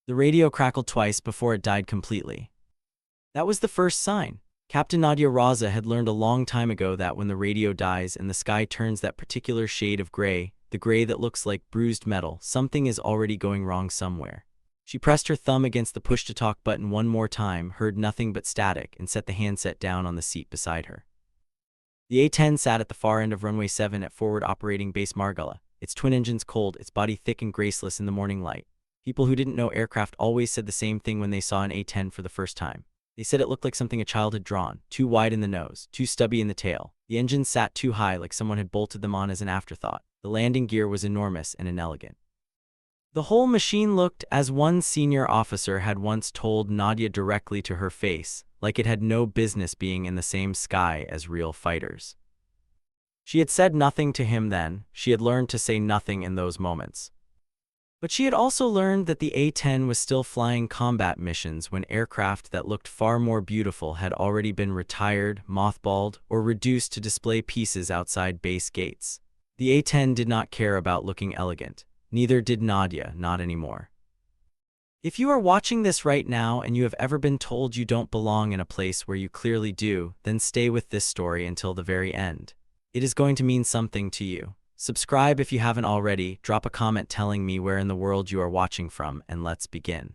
The radio crackled twice before it died completely. That was the first sign. Captain Nadia Raza had learned a long time ago that when the radio dies and the sky turns that particular shade of gray, the gray that looks like bruised metal, something is already going wrong somewhere. She pressed her thumb against the push-to-talk button one more time, heard nothing but static, and set the handset down on the seat beside her. The A-10 sat at the far end of runway 7 at forward operating base Margalla, its twin engines cold, its body thick and graceless in the morning light. People who didn't know aircraft always said the same thing when they saw an A-10 for the first time. They said it looked like something a child had drawn, too wide in the nose, too stubby in the tail. The engines sat too high, like someone had bolted them on as an afterthought. The landing gear was enormous and inelegant. The whole machine looked, as one senior officer had once told Nadia directly to her face, like it had no business being in the same sky as real fighters. She had said nothing to him then. She had learned to say nothing in those moments. But she had also learned that the A-10 was still flying combat missions when aircraft that looked far more beautiful had already been retired, mothballed, or reduced to display pieces outside base gates. The A-10 did not care about looking elegant. Neither did Nadia, not anymore. If you are watching this right now and you have ever been told you don't belong in a place where you clearly do, then stay with this story until the very end. It is going to mean something to you. Subscribe if you haven't already, drop a comment telling me where in the world you are watching from, and let's begin.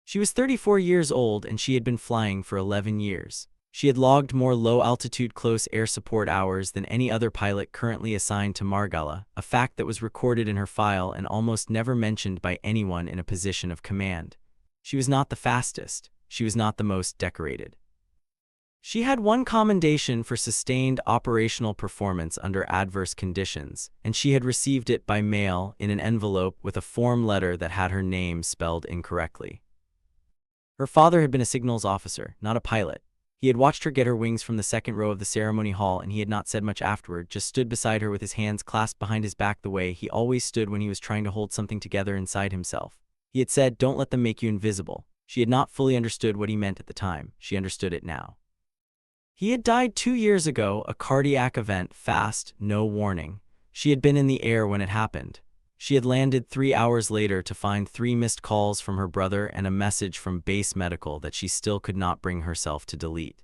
She was 34 years old and she had been flying for 11 years. She had logged more low-altitude close air support hours than any other pilot currently assigned to Margalla, a fact that was recorded in her file and almost never mentioned by anyone in a position of command. She was not the fastest. She was not the most decorated. She had one commendation for sustained operational performance under adverse conditions, and she had received it by mail in an envelope with a form letter that had her name spelled incorrectly. Her father had been a signals officer, not a pilot. He had watched her get her wings from the second row of the ceremony hall, and he had not said much afterward, just stood beside her with his hands clasped behind his back the way he always stood when he was trying to hold something together inside himself. He had said, "Don't let them make you invisible." She had not fully understood what he meant at the time. She understood it now. He had died 2 years ago, a cardiac event, fast, no warning. She had been in the air when it happened. She had landed 3 hours later to find 3 missed calls from her brother and a message from base medical that she still could not bring herself to delete.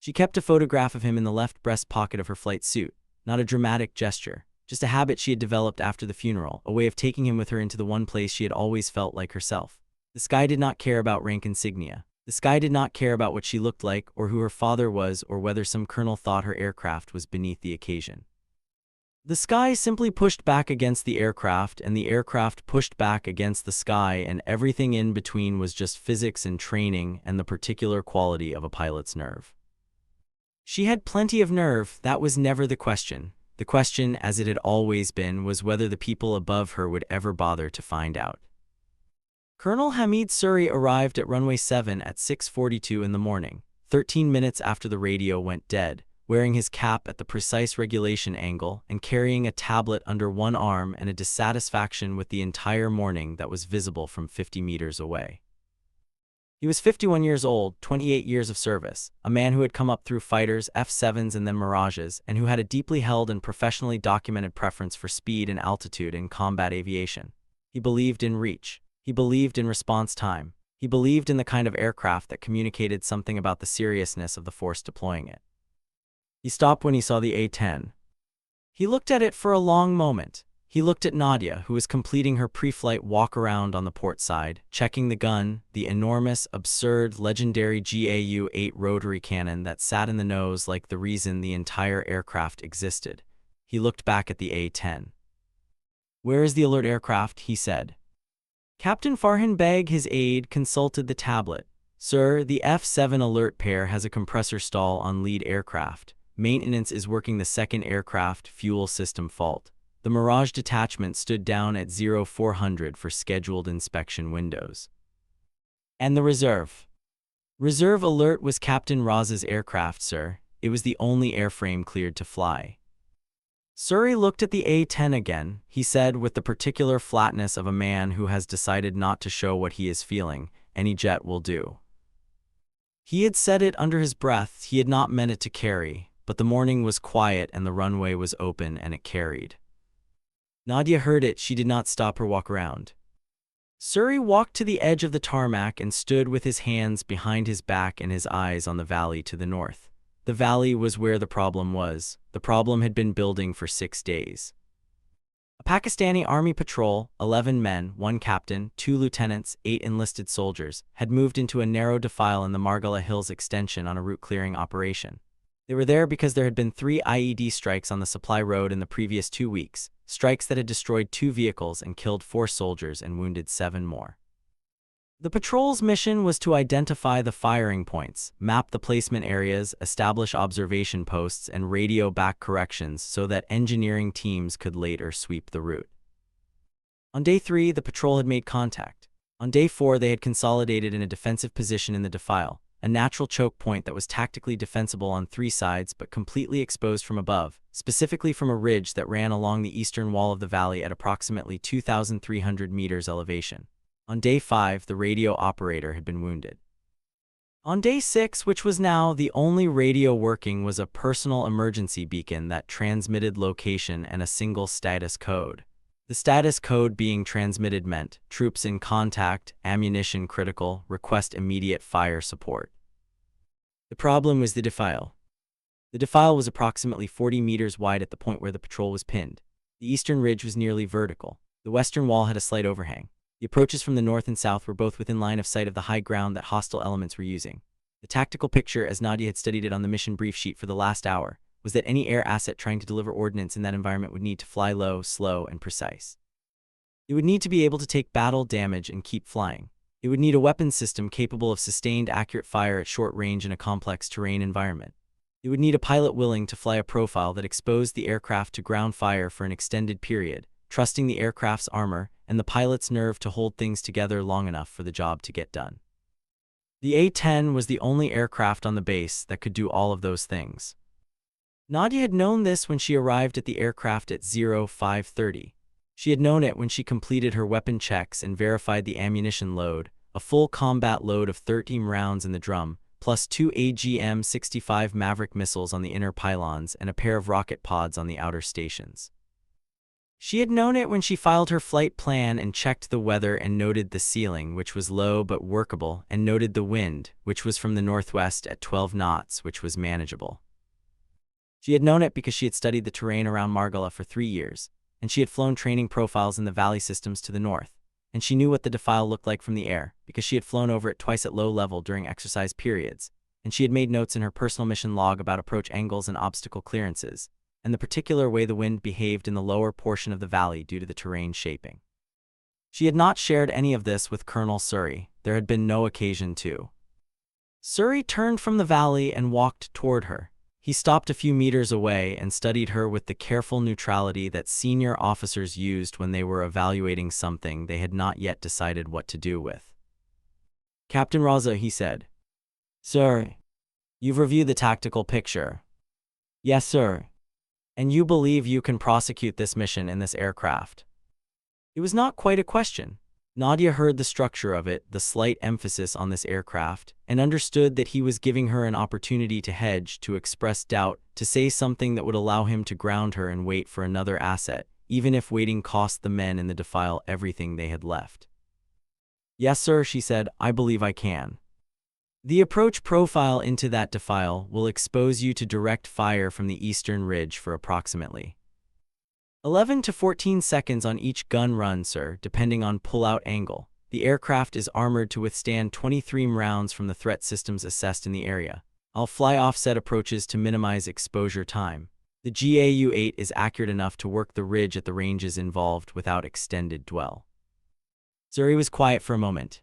She kept a photograph of him in the left breast pocket of her flight suit, not a dramatic gesture, just a habit she had developed after the funeral, a way of taking him with her into the one place she had always felt like herself. The sky did not care about rank insignia. The sky did not care about what she looked like or who her father was or whether some colonel thought her aircraft was beneath the occasion. The sky simply pushed back against the aircraft, and the aircraft pushed back against the sky, and everything in between was just physics and training and the particular quality of a pilot's nerve. She had plenty of nerve, that was never the question. The question, as it had always been, was whether the people above her would ever bother to find out. Colonel Hamid Suri arrived at runway 7 at 6:42 in the morning, 13 minutes after the radio went dead, wearing his cap at the precise regulation angle and carrying a tablet under one arm and a dissatisfaction with the entire morning that was visible from 50 meters away. He was 51 years old, 28 years of service, a man who had come up through fighters, F-7s and then Mirages, and who had a deeply held and professionally documented preference for speed and altitude in combat aviation. He believed in reach. He believed in response time. He believed in the kind of aircraft that communicated something about the seriousness of the force deploying it. He stopped when he saw the A-10. He looked at it for a long moment. He looked at Nadia, who was completing her pre-flight walk-around on the port side, checking the gun, the enormous, absurd, legendary GAU-8 rotary cannon that sat in the nose like the reason the entire aircraft existed. He looked back at the A-10. "Where is the alert aircraft?" he said. Captain Farhan Beg, his aide, consulted the tablet. "Sir, the F-7 alert pair has a compressor stall on lead aircraft. Maintenance is working the second aircraft fuel system fault. The Mirage detachment stood down at 0400 for scheduled inspection windows." "And the reserve?" "Reserve alert was Captain Raza's aircraft, sir. It was the only airframe cleared to fly." Suri looked at the A-10 again. He said, with the particular flatness of a man who has decided not to show what he is feeling, "Any jet will do." He had said it under his breath. He had not meant it to carry, but the morning was quiet and the runway was open and it carried. Nadia heard it. She did not stop her walk around. Suri walked to the edge of the tarmac and stood with his hands behind his back and his eyes on the valley to the north. The valley was where the problem was. The problem had been building for 6 days. A Pakistani army patrol, 11 men, 1 captain, 2 lieutenants, 8 enlisted soldiers, had moved into a narrow defile in the Margala Hills extension on a route clearing operation. They were there because there had been 3 IED strikes on the supply road in the previous 2 weeks, strikes that had destroyed 2 vehicles and killed 4 soldiers and wounded 7 more. The patrol's mission was to identify the firing points, map the placement areas, establish observation posts, and radio back corrections so that engineering teams could later sweep the route. On day 3, the patrol had made contact. On day 4, they had consolidated in a defensive position in the defile, a natural choke point that was tactically defensible on 3 sides but completely exposed from above, specifically from a ridge that ran along the eastern wall of the valley at approximately 2,300 meters elevation. On day 5, the radio operator had been wounded. On day 6, which was now the only radio working, was a personal emergency beacon that transmitted location and a single status code. The status code being transmitted meant, troops in contact, ammunition critical, request immediate fire support. The problem was the defile. The defile was approximately 40 meters wide at the point where the patrol was pinned. The eastern ridge was nearly vertical. The western wall had a slight overhang. The approaches from the north and south were both within line of sight of the high ground that hostile elements were using. The tactical picture, as Nadia had studied it on the mission brief sheet for the last hour, was that any air asset trying to deliver ordnance in that environment would need to fly low, slow, and precise. It would need to be able to take battle damage and keep flying. It would need a weapons system capable of sustained, accurate fire at short range in a complex terrain environment. It would need a pilot willing to fly a profile that exposed the aircraft to ground fire for an extended period, trusting the aircraft's armor and the pilot's nerve to hold things together long enough for the job to get done. The A-10 was the only aircraft on the base that could do all of those things. Nadia had known this when she arrived at the aircraft at 0530. She had known it when she completed her weapon checks and verified the ammunition load, a full combat load of 13 rounds in the drum, plus 2 AGM-65 Maverick missiles on the inner pylons and a pair of rocket pods on the outer stations. She had known it when she filed her flight plan and checked the weather and noted the ceiling, which was low but workable, and noted the wind, which was from the northwest at 12 knots, which was manageable. She had known it because she had studied the terrain around Margala for 3 years, and she had flown training profiles in the valley systems to the north, and she knew what the defile looked like from the air because she had flown over it twice at low level during exercise periods, and she had made notes in her personal mission log about approach angles and obstacle clearances, and the particular way the wind behaved in the lower portion of the valley due to the terrain shaping. She had not shared any of this with Colonel Suri. There had been no occasion to. Suri turned from the valley and walked toward her. He stopped a few meters away and studied her with the careful neutrality that senior officers used when they were evaluating something they had not yet decided what to do with. "Captain Raza," he said. "Sir, you've reviewed the tactical picture." "Yes, sir." "And you believe you can prosecute this mission in this aircraft?" It was not quite a question. Nadia heard the structure of it, the slight emphasis on this aircraft, and understood that he was giving her an opportunity to hedge, to express doubt, to say something that would allow him to ground her and wait for another asset, even if waiting cost the men in the defile everything they had left. "Yes, sir," she said, "I believe I can. The approach profile into that defile will expose you to direct fire from the eastern ridge for approximately 11 to 14 seconds on each gun run, sir, depending on pull-out angle. The aircraft is armored to withstand 23 rounds from the threat systems assessed in the area. I'll fly offset approaches to minimize exposure time. The GAU-8 is accurate enough to work the ridge at the ranges involved without extended dwell." Suri was quiet for a moment.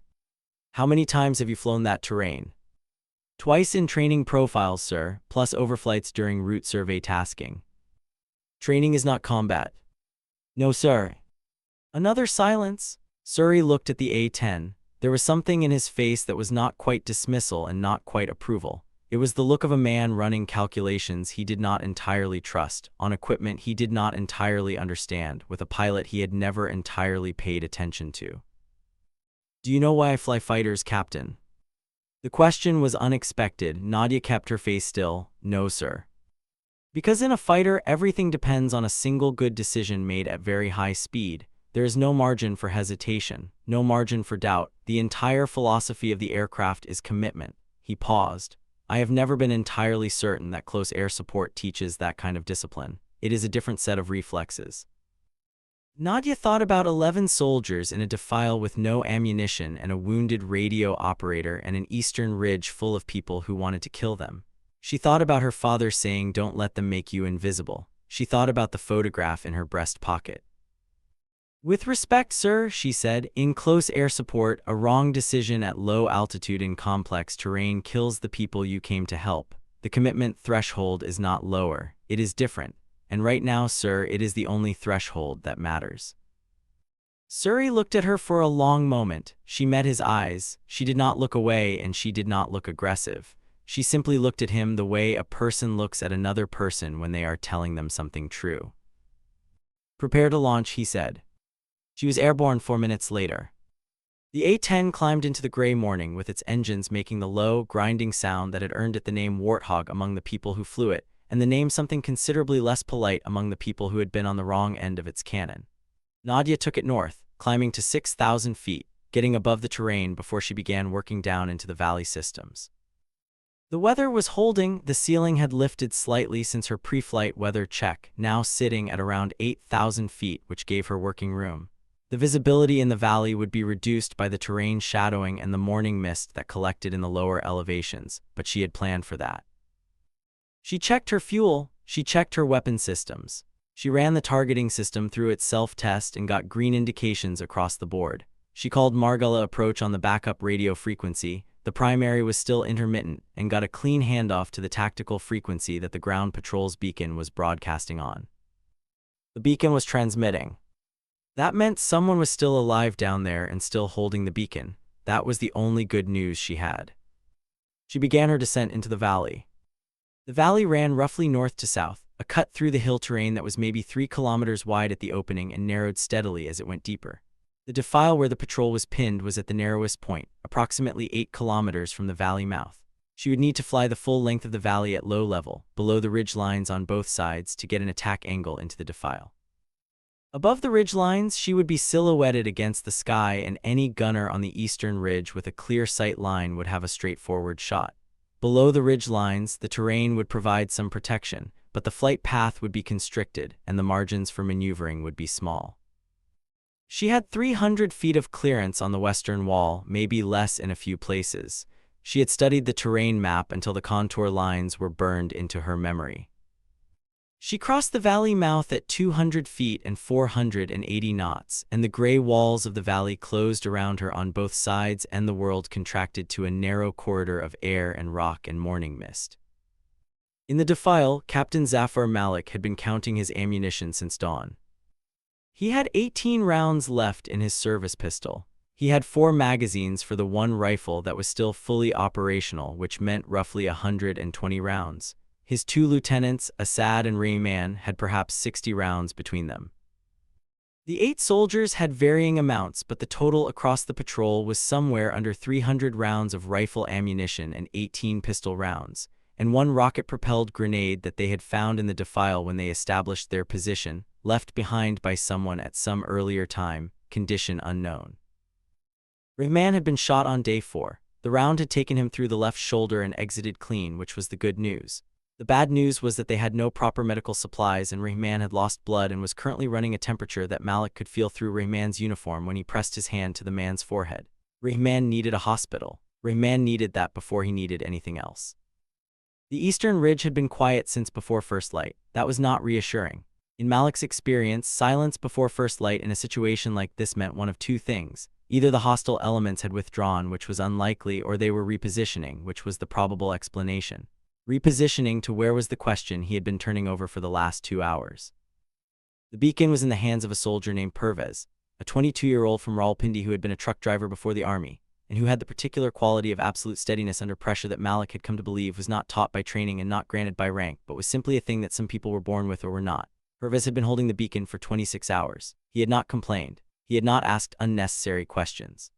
"How many times have you flown that terrain?" "Twice in training profiles, sir, plus overflights during route survey tasking." "Training is not combat." "No, sir." Another silence. Suri looked at the A-10. There was something in his face that was not quite dismissal and not quite approval. It was the look of a man running calculations he did not entirely trust, on equipment he did not entirely understand, with a pilot he had never entirely paid attention to. "Do you know why I fly fighters, Captain?" The question was unexpected. Nadia kept her face still. "No, sir." "Because in a fighter everything depends on a single good decision made at very high speed. There is no margin for hesitation, no margin for doubt. The entire philosophy of the aircraft is commitment. He paused. I have never been entirely certain that close air support teaches that kind of discipline. It is a different set of reflexes. Nadia thought about 11 soldiers in a defile with no ammunition and a wounded radio operator and an eastern ridge full of people who wanted to kill them. She thought about her father saying, "Don't let them make you invisible." She thought about the photograph in her breast pocket. "With respect, sir," she said, "in close air support, a wrong decision at low altitude in complex terrain kills the people you came to help. The commitment threshold is not lower, it is different. And right now, sir, it is the only threshold that matters." Suri looked at her for a long moment. She met his eyes. She did not look away and she did not look aggressive. She simply looked at him the way a person looks at another person when they are telling them something true. "Prepare to launch," he said. She was airborne 4 minutes later. The A-10 climbed into the gray morning with its engines making the low, grinding sound that had earned it the name Warthog among the people who flew it, and the name something considerably less polite among the people who had been on the wrong end of its cannon. Nadia took it north, climbing to 6,000 feet, getting above the terrain before she began working down into the valley systems. The weather was holding. The ceiling had lifted slightly since her pre-flight weather check, now sitting at around 8,000 feet, which gave her working room. The visibility in the valley would be reduced by the terrain shadowing and the morning mist that collected in the lower elevations, but she had planned for that. She checked her fuel. She checked her weapon systems. She ran the targeting system through its self-test and got green indications across the board. She called Margella approach on the backup radio frequency. The primary was still intermittent and got a clean handoff to the tactical frequency that the ground patrol's beacon was broadcasting on. The beacon was transmitting. That meant someone was still alive down there and still holding the beacon. That was the only good news she had. She began her descent into the valley. The valley ran roughly north to south, a cut through the hill terrain that was maybe 3 kilometers wide at the opening and narrowed steadily as it went deeper. The defile where the patrol was pinned was at the narrowest point, approximately 8 kilometers from the valley mouth. She would need to fly the full length of the valley at low level, below the ridge lines on both sides, to get an attack angle into the defile. Above the ridge lines, she would be silhouetted against the sky, and any gunner on the eastern ridge with a clear sight line would have a straightforward shot. Below the ridge lines, the terrain would provide some protection, but the flight path would be constricted and the margins for maneuvering would be small. She had 300 feet of clearance on the western wall, maybe less in a few places. She had studied the terrain map until the contour lines were burned into her memory. She crossed the valley mouth at 200 feet and 480 knots, and the gray walls of the valley closed around her on both sides, and the world contracted to a narrow corridor of air and rock and morning mist. In the defile, Captain Zafar Malik had been counting his ammunition since dawn. He had 18 rounds left in his service pistol. He had 4 magazines for the one rifle that was still fully operational, which meant roughly 120 rounds. His 2 lieutenants, Assad and Rayman, had perhaps 60 rounds between them. The 8 soldiers had varying amounts, but the total across the patrol was somewhere under 300 rounds of rifle ammunition and 18 pistol rounds, and 1 rocket-propelled grenade that they had found in the defile when they established their position, left behind by someone at some earlier time, condition unknown. Rayman had been shot on day 4. The round had taken him through the left shoulder and exited clean, which was the good news. The bad news was that they had no proper medical supplies, and Rayman had lost blood and was currently running a temperature that Malik could feel through Rayman's uniform when he pressed his hand to the man's forehead. Rayman needed a hospital. Rayman needed that before he needed anything else. The eastern ridge had been quiet since before first light. That was not reassuring. In Malik's experience, silence before first light in a situation like this meant one of 2 things. Either the hostile elements had withdrawn, which was unlikely, or they were repositioning, which was the probable explanation. Repositioning to where was the question he had been turning over for the last 2 hours. The beacon was in the hands of a soldier named Pervez, a 22-year-old from Rawalpindi who had been a truck driver before the army, and who had the particular quality of absolute steadiness under pressure that Malik had come to believe was not taught by training and not granted by rank, but was simply a thing that some people were born with or were not. Pervez had been holding the beacon for 26 hours. He had not complained. He had not asked unnecessary questions.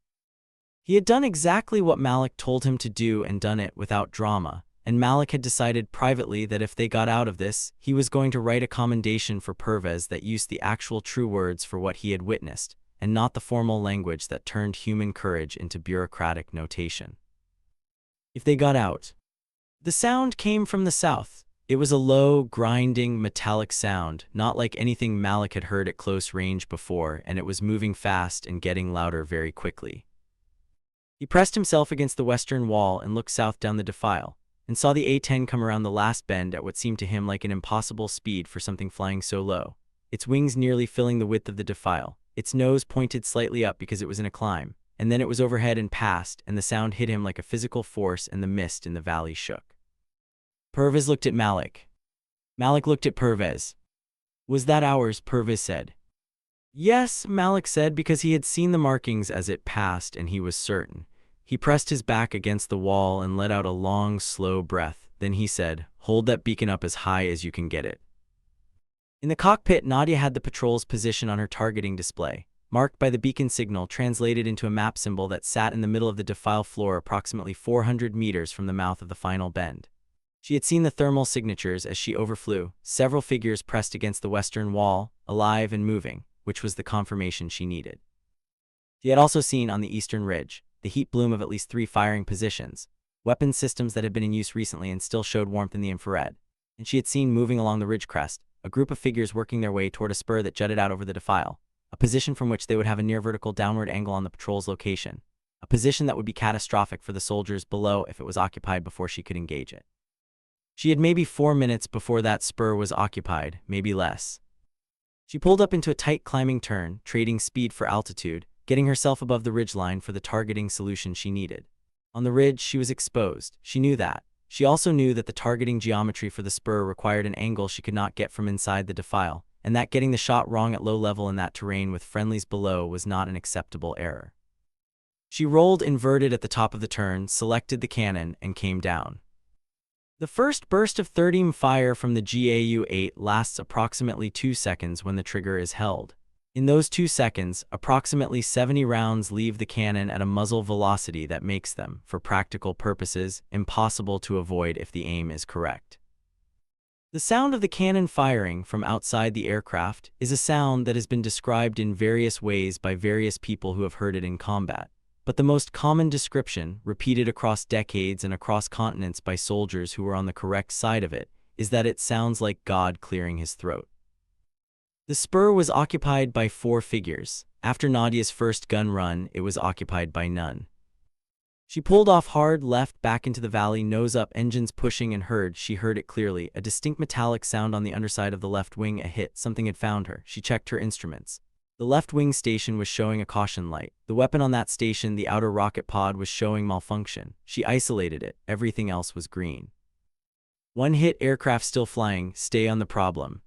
He had done exactly what Malik told him to do and done it without drama. and Malik had decided privately that if they got out of this, he was going to write a commendation for Pervez that used the actual true words for what he had witnessed, and not the formal language that turned human courage into bureaucratic notation. If they got out. The sound came from the south. It was a low, grinding, metallic sound, not like anything Malik had heard at close range before, and it was moving fast and getting louder very quickly. He pressed himself against the western wall and looked south down the defile, and saw the A-10 come around the last bend at what seemed to him like an impossible speed for something flying so low, its wings nearly filling the width of the defile, its nose pointed slightly up because it was in a climb, and then it was overhead and past, and the sound hit him like a physical force, and the mist in the valley shook. Pervez looked at Malik. Malik looked at Pervez. "Was that ours?" Pervez said. "Yes," Malik said, because he had seen the markings as it passed, and he was certain. He pressed his back against the wall and let out a long, slow breath. Then he said, "Hold that beacon up as high as you can get it." In the cockpit, Nadia had the patrol's position on her targeting display, marked by the beacon signal translated into a map symbol that sat in the middle of the defile floor approximately 400 meters from the mouth of the final bend. She had seen the thermal signatures as she overflew, several figures pressed against the western wall, alive and moving, which was the confirmation she needed. She had also seen on the eastern ridge the heat bloom of at least 3 firing positions, weapon systems that had been in use recently and still showed warmth in the infrared, and she had seen moving along the ridge crest a group of figures working their way toward a spur that jutted out over the defile, a position from which they would have a near vertical downward angle on the patrol's location, a position that would be catastrophic for the soldiers below if it was occupied before she could engage it. She had maybe 4 minutes before that spur was occupied, maybe less. She pulled up into a tight climbing turn, trading speed for altitude, getting herself above the ridgeline for the targeting solution she needed. On the ridge, she was exposed. She knew that. She also knew that the targeting geometry for the spur required an angle she could not get from inside the defile, and that getting the shot wrong at low level in that terrain with friendlies below was not an acceptable error. She rolled inverted at the top of the turn, selected the cannon, and came down. The first burst of 30 fire from the GAU-8 lasts approximately 2 seconds when the trigger is held. In those 2 seconds, approximately 70 rounds leave the cannon at a muzzle velocity that makes them, for practical purposes, impossible to avoid if the aim is correct. The sound of the cannon firing from outside the aircraft is a sound that has been described in various ways by various people who have heard it in combat. But the most common description, repeated across decades and across continents by soldiers who were on the correct side of it, is that it sounds like God clearing his throat. The spur was occupied by 4 figures. After Nadia's first gun run, it was occupied by none. She pulled off hard left back into the valley, nose up, engines pushing, and she heard it clearly, a distinct metallic sound on the underside of the left wing, a hit, something had found her. She checked her instruments. The left wing station was showing a caution light. The weapon on that station, the outer rocket pod, was showing malfunction. She isolated it. Everything else was green. 1 hit, aircraft still flying, stay on the problem.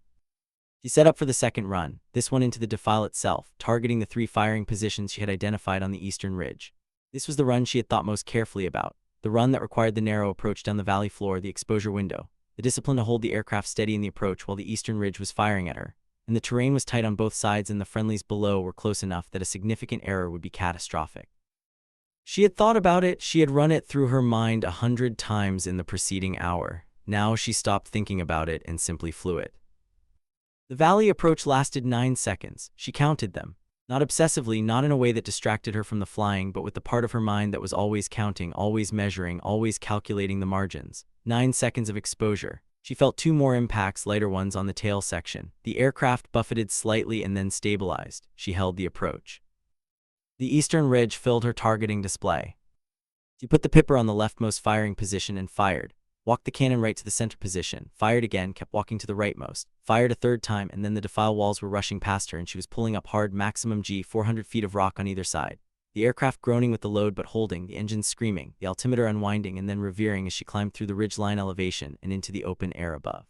She set up for the second run, this one into the defile itself, targeting the 3 firing positions she had identified on the eastern ridge. This was the run she had thought most carefully about, the run that required the narrow approach down the valley floor, the exposure window, the discipline to hold the aircraft steady in the approach while the eastern ridge was firing at her, and the terrain was tight on both sides and the friendlies below were close enough that a significant error would be catastrophic. She had thought about it, she had run it through her mind 100 times in the preceding hour. Now she stopped thinking about it and simply flew it. The valley approach lasted 9 seconds. She counted them. Not obsessively, not in a way that distracted her from the flying, but with the part of her mind that was always counting, always measuring, always calculating the margins. 9 seconds of exposure. She felt 2 more impacts, lighter ones, on the tail section. The aircraft buffeted slightly and then stabilized. She held the approach. The eastern ridge filled her targeting display. She put the pipper on the leftmost firing position and fired. Walked the cannon right to the center position, fired again, kept walking to the rightmost, fired a 3rd time, and then the defile walls were rushing past her and she was pulling up hard maximum G 400 feet of rock on either side. The aircraft groaning with the load but holding, the engines screaming, the altimeter unwinding and then revering as she climbed through the ridge line elevation and into the open air above.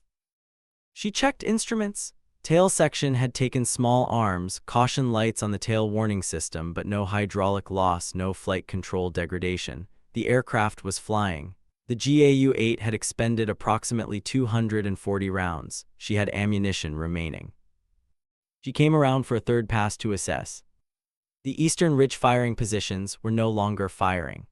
She checked instruments. Tail section had taken small arms, caution lights on the tail warning system, but no hydraulic loss, no flight control degradation. The aircraft was flying. The GAU-8 had expended approximately 240 rounds. She had ammunition remaining. She came around for a 3rd pass to assess. The eastern ridge firing positions were no longer firing.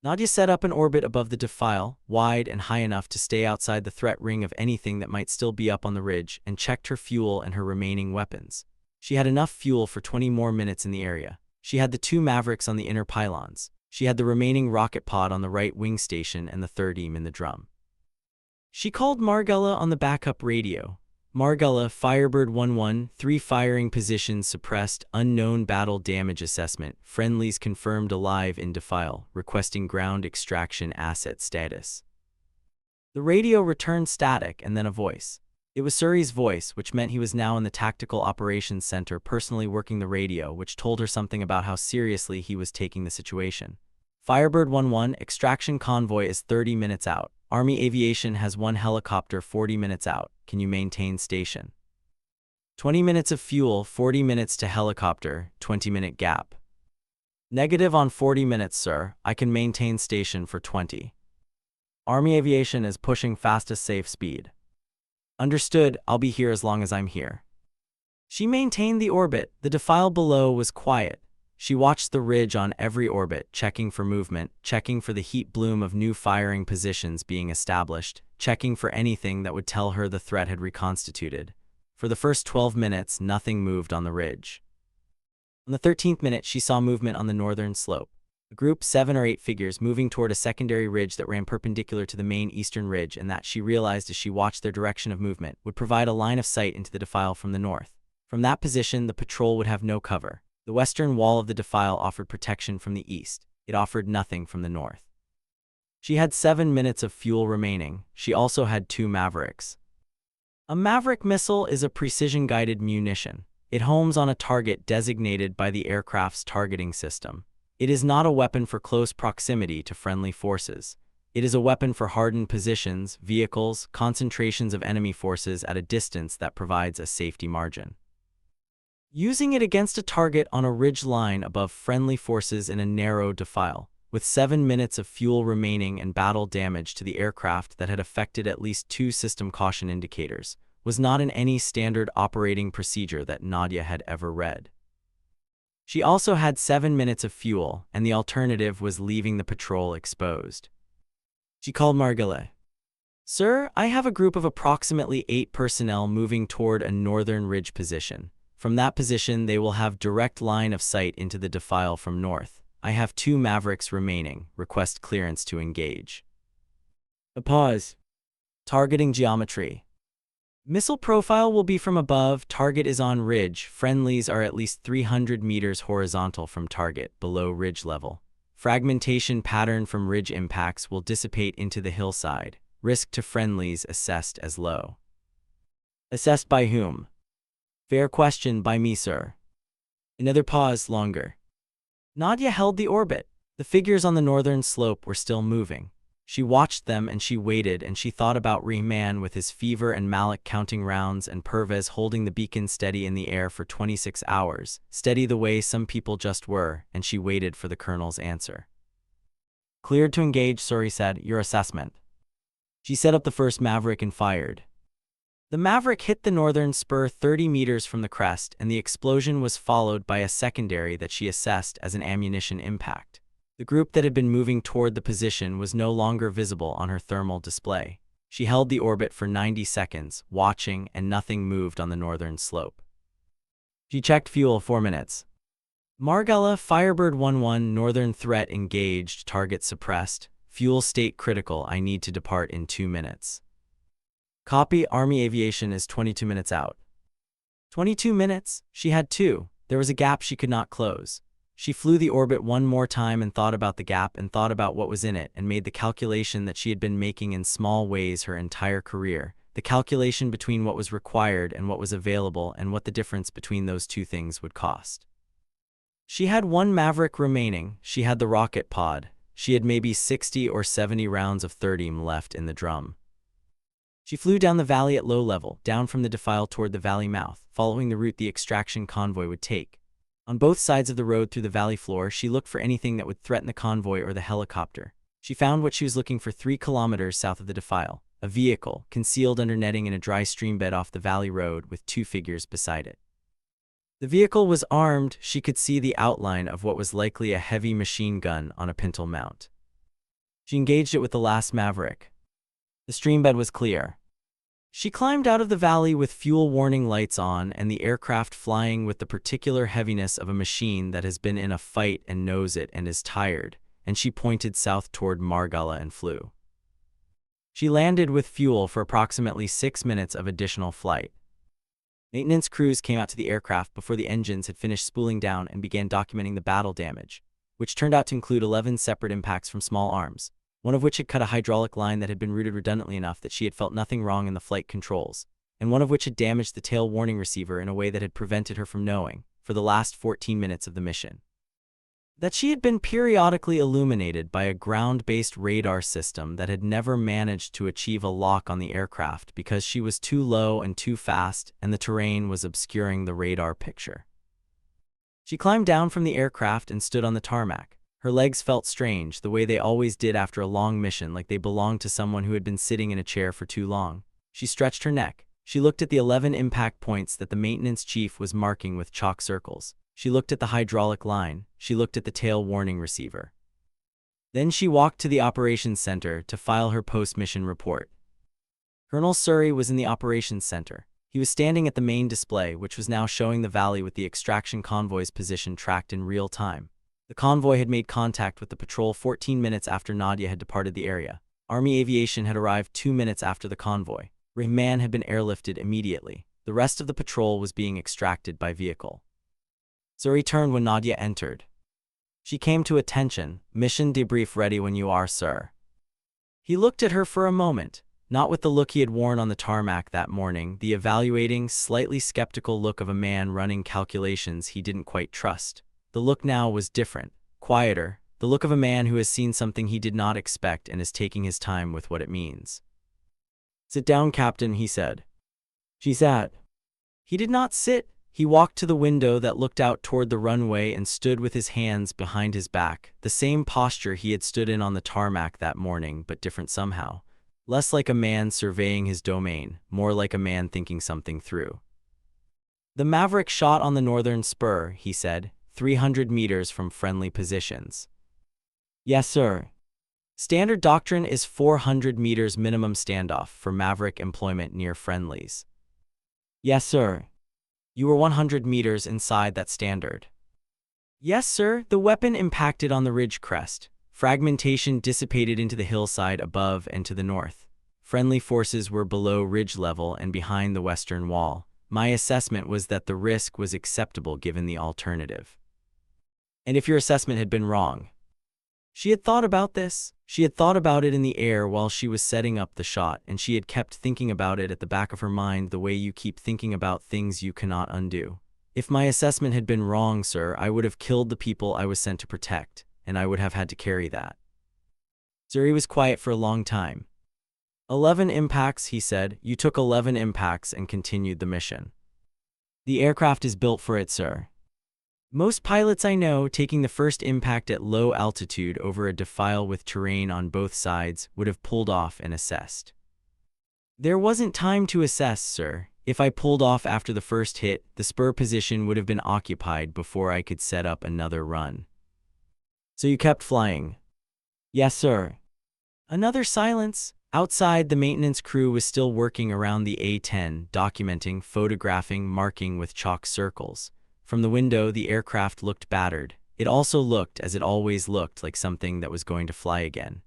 Nadia set up an orbit above the defile, wide and high enough to stay outside the threat ring of anything that might still be up on the ridge, and checked her fuel and her remaining weapons. She had enough fuel for 20 more minutes in the area. She had the 2 Mavericks on the inner pylons. She had the remaining rocket pod on the right wing station and the third EM in the drum. She called Margella on the backup radio. Margella, Firebird 1-1, 3 firing positions suppressed, unknown battle damage assessment, friendlies confirmed alive in defile, requesting ground extraction asset status. The radio returned static and then a voice. It was Suri's voice, which meant he was now in the Tactical Operations Center personally working the radio, which told her something about how seriously he was taking the situation. Firebird 1-1, extraction convoy is 30 minutes out. Army Aviation has 1 helicopter 40 minutes out. Can you maintain station? 20 minutes of fuel, 40 minutes to helicopter, 20-minute gap. Negative on 40 minutes, sir. I can maintain station for 20. Army Aviation is pushing fastest safe speed. Understood, I'll be here as long as I'm here. She maintained the orbit. The defile below was quiet. She watched the ridge on every orbit, checking for movement, checking for the heat bloom of new firing positions being established, checking for anything that would tell her the threat had reconstituted. For the first 12 minutes, nothing moved on the ridge. On the 13th minute, she saw movement on the northern slope. A group 7 or 8 figures moving toward a secondary ridge that ran perpendicular to the main eastern ridge, and that, she realized as she watched their direction of movement, would provide a line of sight into the defile from the north. From that position, the patrol would have no cover. The western wall of the defile offered protection from the east. It offered nothing from the north. She had 7 minutes of fuel remaining. She also had 2 Mavericks. A Maverick missile is a precision-guided munition. It homes on a target designated by the aircraft's targeting system. It is not a weapon for close proximity to friendly forces. It is a weapon for hardened positions, vehicles, concentrations of enemy forces at a distance that provides a safety margin. Using it against a target on a ridge line above friendly forces in a narrow defile, with 7 minutes of fuel remaining and battle damage to the aircraft that had affected at least 2 system caution indicators, was not in any standard operating procedure that Nadia had ever read. She also had 7 minutes of fuel, and the alternative was leaving the patrol exposed. She called Margella. Sir, I have a group of approximately 8 personnel moving toward a northern ridge position. From that position, they will have direct line of sight into the defile from north. I have 2 Mavericks remaining. Request clearance to engage. A pause. Targeting geometry. Missile profile will be from above. Target is on ridge. Friendlies are at least 300 meters horizontal from target, below ridge level. Fragmentation pattern from ridge impacts will dissipate into the hillside. Risk to friendlies assessed as low. Assessed by whom? Fair question, by me, sir. Another pause, longer. Nadia held the orbit. The figures on the northern slope were still moving. She watched them and she waited, and she thought about Rehman with his fever and Malik counting rounds and Pervez holding the beacon steady in the air for 26 hours, steady the way some people just were, and she waited for the colonel's answer. Cleared to engage, Suri said. Your assessment. She set up the first Maverick and fired. The Maverick hit the northern spur 30 meters from the crest, and the explosion was followed by a secondary that she assessed as an ammunition impact. The group that had been moving toward the position was no longer visible on her thermal display. She held the orbit for 90 seconds, watching, and nothing moved on the northern slope. She checked fuel 4 minutes. Margella, Firebird 1-1, northern threat engaged, target suppressed, fuel state critical, I need to depart in 2 minutes. Copy, Army Aviation is 22 minutes out. 22 minutes? She had 2. There was a gap she could not close. She flew the orbit 1 more time and thought about the gap and thought about what was in it and made the calculation that she had been making in small ways her entire career, the calculation between what was required and what was available and what the difference between those 2 things would cost. She had 1 Maverick remaining. She had the rocket pod. She had maybe 60 or 70 rounds of 30 left in the drum. She flew down the valley at low level, down from the defile toward the valley mouth, following the route the extraction convoy would take. On both sides of the road through the valley floor, she looked for anything that would threaten the convoy or the helicopter. She found what she was looking for 3 kilometers south of the defile, a vehicle, concealed under netting in a dry streambed off the valley road with 2 figures beside it. The vehicle was armed. She could see the outline of what was likely a heavy machine gun on a pintle mount. She engaged it with the last Maverick. The streambed was clear. She climbed out of the valley with fuel warning lights on and the aircraft flying with the particular heaviness of a machine that has been in a fight and knows it and is tired, and she pointed south toward Margalla and flew. She landed with fuel for approximately 6 minutes of additional flight. Maintenance crews came out to the aircraft before the engines had finished spooling down and began documenting the battle damage, which turned out to include 11 separate impacts from small arms, one of which had cut a hydraulic line that had been routed redundantly enough that she had felt nothing wrong in the flight controls, and one of which had damaged the tail warning receiver in a way that had prevented her from knowing, for the last 14 minutes of the mission, that she had been periodically illuminated by a ground-based radar system that had never managed to achieve a lock on the aircraft because she was too low and too fast and the terrain was obscuring the radar picture. She climbed down from the aircraft and stood on the tarmac. Her legs felt strange, the way they always did after a long mission, like they belonged to someone who had been sitting in a chair for too long. She stretched her neck. She looked at the 11 impact points that the maintenance chief was marking with chalk circles. She looked at the hydraulic line. She looked at the tail warning receiver. Then she walked to the operations center to file her post-mission report. Colonel Surrey was in the operations center. He was standing at the main display, which was now showing the valley with the extraction convoy's position tracked in real time. The convoy had made contact with the patrol 14 minutes after Nadia had departed the area. Army aviation had arrived 2 minutes after the convoy. Rahman had been airlifted immediately. The rest of the patrol was being extracted by vehicle. Surrey turned when Nadia entered. She came to attention. Mission debrief ready when you are, sir. He looked at her for a moment, not with the look he had worn on the tarmac that morning, the evaluating, slightly skeptical look of a man running calculations he didn't quite trust. The look now was different, quieter, the look of a man who has seen something he did not expect and is taking his time with what it means. Sit down, Captain, he said. She sat. He did not sit. He walked to the window that looked out toward the runway and stood with his hands behind his back, the same posture he had stood in on the tarmac that morning, but different somehow. Less like a man surveying his domain, more like a man thinking something through. The Maverick shot on the northern spur, he said, 300 meters from friendly positions. Yes, sir. Standard doctrine is 400 meters minimum standoff for Maverick employment near friendlies. Yes, sir. You were 100 meters inside that standard. Yes, sir. The weapon impacted on the ridge crest. Fragmentation dissipated into the hillside above and to the north. Friendly forces were below ridge level and behind the western wall. My assessment was that the risk was acceptable given the alternative. And if your assessment had been wrong? She had thought about this. She had thought about it in the air while she was setting up the shot, and she had kept thinking about it at the back of her mind the way you keep thinking about things you cannot undo. If my assessment had been wrong, sir, I would have killed the people I was sent to protect, and I would have had to carry that. Surrey was quiet for a long time. 11 impacts, he said. You took 11 impacts and continued the mission. The aircraft is built for it, sir. Most pilots I know, taking the first impact at low altitude over a defile with terrain on both sides, would have pulled off and assessed. There wasn't time to assess, sir. If I pulled off after the first hit, the spur position would have been occupied before I could set up another run. So you kept flying? Yes, sir. Another silence. Outside, the maintenance crew was still working around the A-10, documenting, photographing, marking with chalk circles. From the window, the aircraft looked battered. It also looked, as it always looked, like something that was going to fly again.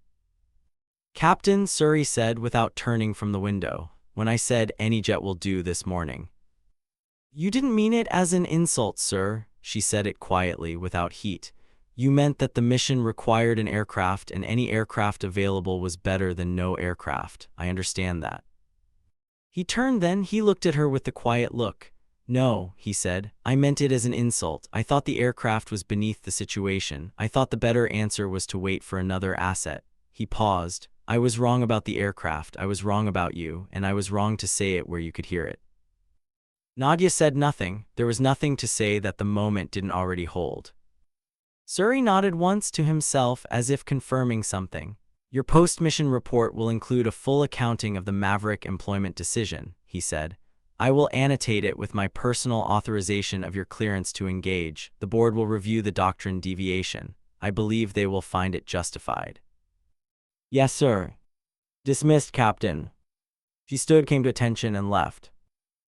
Captain, Surrey said without turning from the window, when I said any jet will do this morning. You didn't mean it as an insult, sir, she said it quietly, without heat. You meant that the mission required an aircraft and any aircraft available was better than no aircraft. I understand that. He turned then, he looked at her with the quiet look. No, he said, I meant it as an insult. I thought the aircraft was beneath the situation. I thought the better answer was to wait for another asset. He paused. I was wrong about the aircraft. I was wrong about you, and I was wrong to say it where you could hear it. Nadia said nothing. There was nothing to say that the moment didn't already hold. Surrey nodded once to himself as if confirming something. Your post-mission report will include a full accounting of the Maverick employment decision, he said. I will annotate it with my personal authorization of your clearance to engage. The board will review the doctrine deviation. I believe they will find it justified. Yes, sir. Dismissed, Captain. She stood, came to attention, and left.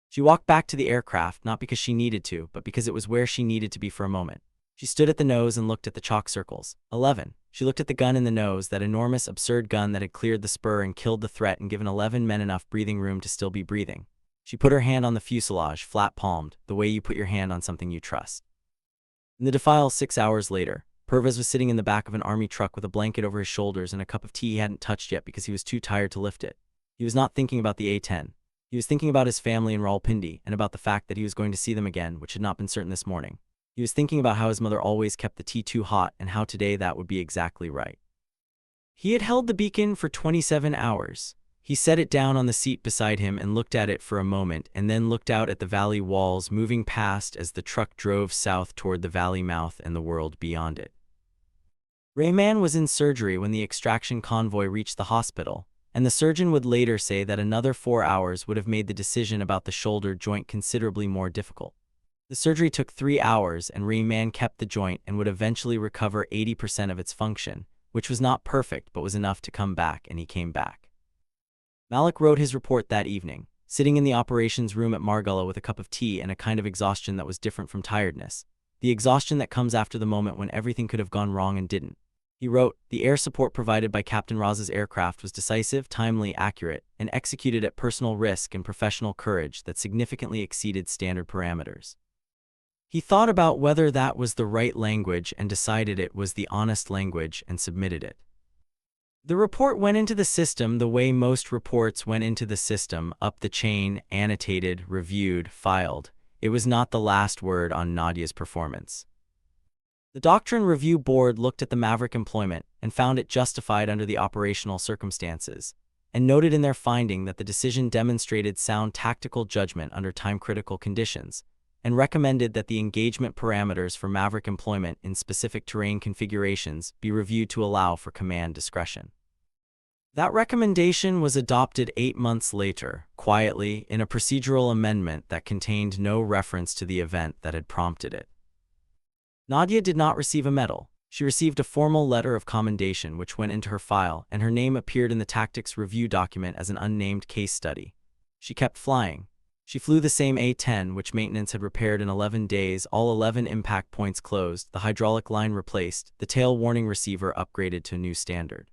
She walked back to the aircraft, not because she needed to, but because it was where she needed to be for a moment. She stood at the nose and looked at the chalk circles. 11. She looked at the gun in the nose, that enormous, absurd gun that had cleared the spur and killed the threat and given 11 men enough breathing room to still be breathing. She put her hand on the fuselage, flat-palmed, the way you put your hand on something you trust. In the defile 6 hours later, Pervez was sitting in the back of an army truck with a blanket over his shoulders and a cup of tea he hadn't touched yet because he was too tired to lift it. He was not thinking about the A-10. He was thinking about his family in Rawalpindi and about the fact that he was going to see them again, which had not been certain this morning. He was thinking about how his mother always kept the tea too hot and how today that would be exactly right. He had held the beacon for 27 hours. He set it down on the seat beside him and looked at it for a moment and then looked out at the valley walls moving past as the truck drove south toward the valley mouth and the world beyond it. Rayman was in surgery when the extraction convoy reached the hospital, and the surgeon would later say that another 4 hours would have made the decision about the shoulder joint considerably more difficult. The surgery took 3 hours and Rayman kept the joint and would eventually recover 80% of its function, which was not perfect but was enough to come back, and he came back. Malik wrote his report that evening, sitting in the operations room at Margullah with a cup of tea and a kind of exhaustion that was different from tiredness, the exhaustion that comes after the moment when everything could have gone wrong and didn't. He wrote, "The air support provided by Captain Raza's aircraft was decisive, timely, accurate, and executed at personal risk and professional courage that significantly exceeded standard parameters." He thought about whether that was the right language and decided it was the honest language and submitted it. The report went into the system the way most reports went into the system, up the chain, annotated, reviewed, filed. It was not the last word on Nadia's performance. The Doctrine Review Board looked at the Maverick employment and found it justified under the operational circumstances, and noted in their finding that the decision demonstrated sound tactical judgment under time-critical conditions, and recommended that the engagement parameters for Maverick employment in specific terrain configurations be reviewed to allow for command discretion. That recommendation was adopted 8 months later, quietly, in a procedural amendment that contained no reference to the event that had prompted it. Nadia did not receive a medal. She received a formal letter of commendation which went into her file, and her name appeared in the tactics review document as an unnamed case study. She kept flying. She flew the same A-10 which maintenance had repaired in 11 days, all 11 impact points closed, the hydraulic line replaced, the tail warning receiver upgraded to a new standard.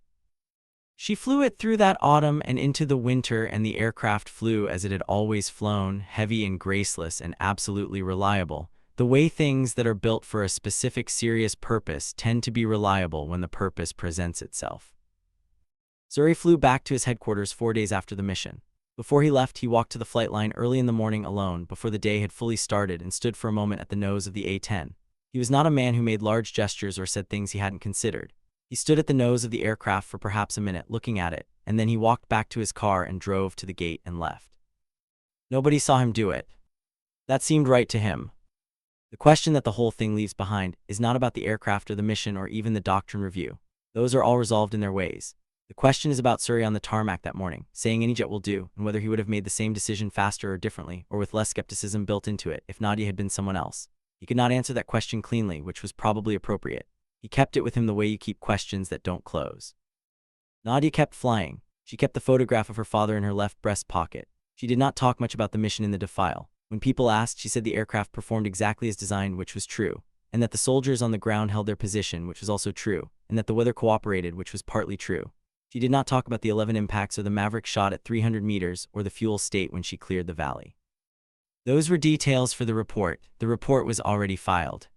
She flew it through that autumn and into the winter, and the aircraft flew as it had always flown, heavy and graceless and absolutely reliable, the way things that are built for a specific serious purpose tend to be reliable when the purpose presents itself. Zuri flew back to his headquarters 4 days after the mission. Before he left, he walked to the flight line early in the morning alone, before the day had fully started, and stood for a moment at the nose of the A-10. He was not a man who made large gestures or said things he hadn't considered. He stood at the nose of the aircraft for perhaps a minute, looking at it, and then he walked back to his car and drove to the gate and left. Nobody saw him do it. That seemed right to him. The question that the whole thing leaves behind is not about the aircraft or the mission or even the doctrine review. Those are all resolved in their ways. The question is about Suri on the tarmac that morning, saying any jet will do, and whether he would have made the same decision faster or differently, or with less skepticism built into it, if Nadia had been someone else. He could not answer that question cleanly, which was probably appropriate. He kept it with him the way you keep questions that don't close. Nadia kept flying. She kept the photograph of her father in her left breast pocket. She did not talk much about the mission in the defile. When people asked, she said the aircraft performed exactly as designed, which was true, and that the soldiers on the ground held their position, which was also true, and that the weather cooperated, which was partly true. She did not talk about the 11 impacts or the Maverick shot at 300 meters or the fuel state when she cleared the valley. Those were details for the report. The report was already filed.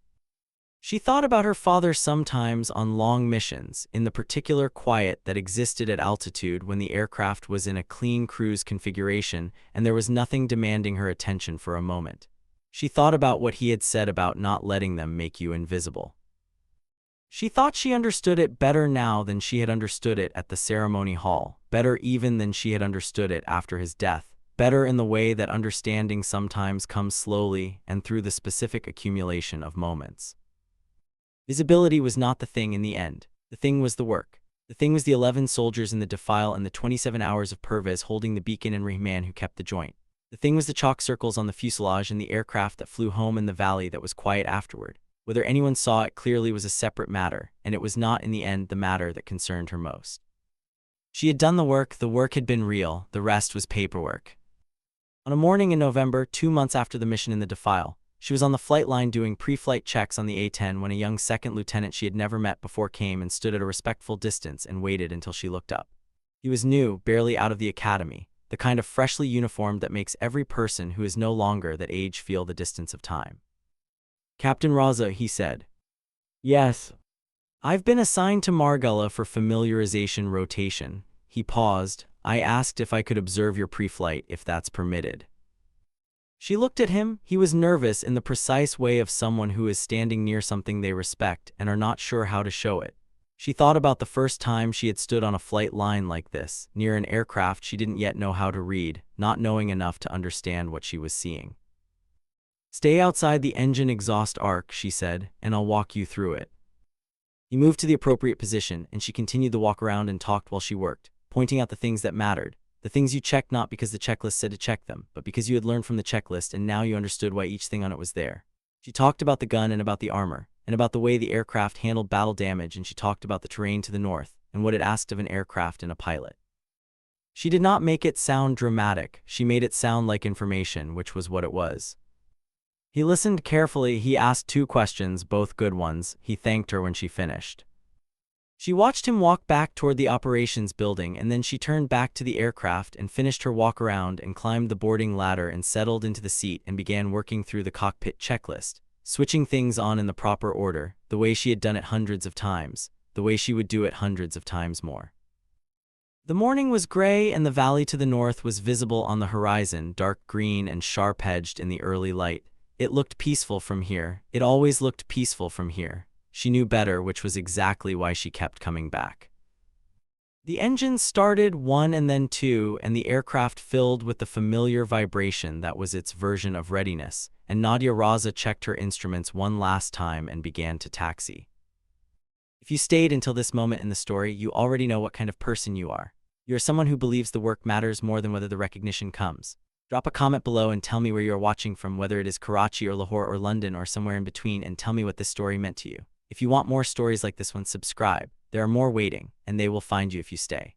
She thought about her father sometimes on long missions, in the particular quiet that existed at altitude when the aircraft was in a clean cruise configuration and there was nothing demanding her attention for a moment. She thought about what he had said about not letting them make you invisible. She thought she understood it better now than she had understood it at the ceremony hall, better even than she had understood it after his death, better in the way that understanding sometimes comes slowly and through the specific accumulation of moments. Visibility was not the thing in the end. The thing was the work. The thing was the 11 soldiers in the defile and the 27 hours of Pervez holding the beacon and Rehman who kept the joint. The thing was the chalk circles on the fuselage and the aircraft that flew home in the valley that was quiet afterward. Whether anyone saw it clearly was a separate matter, and it was not in the end the matter that concerned her most. She had done the work had been real, the rest was paperwork. On a morning in November, 2 months after the mission in the defile, she was on the flight line doing pre-flight checks on the A-10 when a young second lieutenant she had never met before came and stood at a respectful distance and waited until she looked up. He was new, barely out of the academy, the kind of freshly uniformed that makes every person who is no longer that age feel the distance of time. "Captain Raza," he said. "Yes." "I've been assigned to Margella for familiarization rotation." He paused. "I asked if I could observe your pre-flight, if that's permitted." She looked at him. He was nervous in the precise way of someone who is standing near something they respect and are not sure how to show it. She thought about the first time she had stood on a flight line like this, near an aircraft she didn't yet know how to read, not knowing enough to understand what she was seeing. "Stay outside the engine exhaust arc," she said, "and I'll walk you through it." He moved to the appropriate position, and she continued to walk around and talked while she worked, pointing out the things that mattered, the things you checked not because the checklist said to check them, but because you had learned from the checklist and now you understood why each thing on it was there. She talked about the gun and about the armor, and about the way the aircraft handled battle damage, and she talked about the terrain to the north, and what it asked of an aircraft and a pilot. She did not make it sound dramatic, she made it sound like information, which was what it was. He listened carefully. He asked 2 questions, both good ones. He thanked her when she finished. She watched him walk back toward the operations building, and then she turned back to the aircraft and finished her walk around and climbed the boarding ladder and settled into the seat and began working through the cockpit checklist, switching things on in the proper order, the way she had done it hundreds of times, the way she would do it hundreds of times more. The morning was gray, and the valley to the north was visible on the horizon, dark green and sharp-edged in the early light. It looked peaceful from here. It always looked peaceful from here. She knew better, which was exactly why she kept coming back. The engines started 1 and then 2, and the aircraft filled with the familiar vibration that was its version of readiness, and Nadia Raza checked her instruments one last time and began to taxi. If you stayed until this moment in the story, you already know what kind of person you are. You're someone who believes the work matters more than whether the recognition comes. Drop a comment below and tell me where you're watching from, whether it is Karachi or Lahore or London or somewhere in between, and tell me what this story meant to you. If you want more stories like this one, subscribe. There are more waiting, and they will find you if you stay.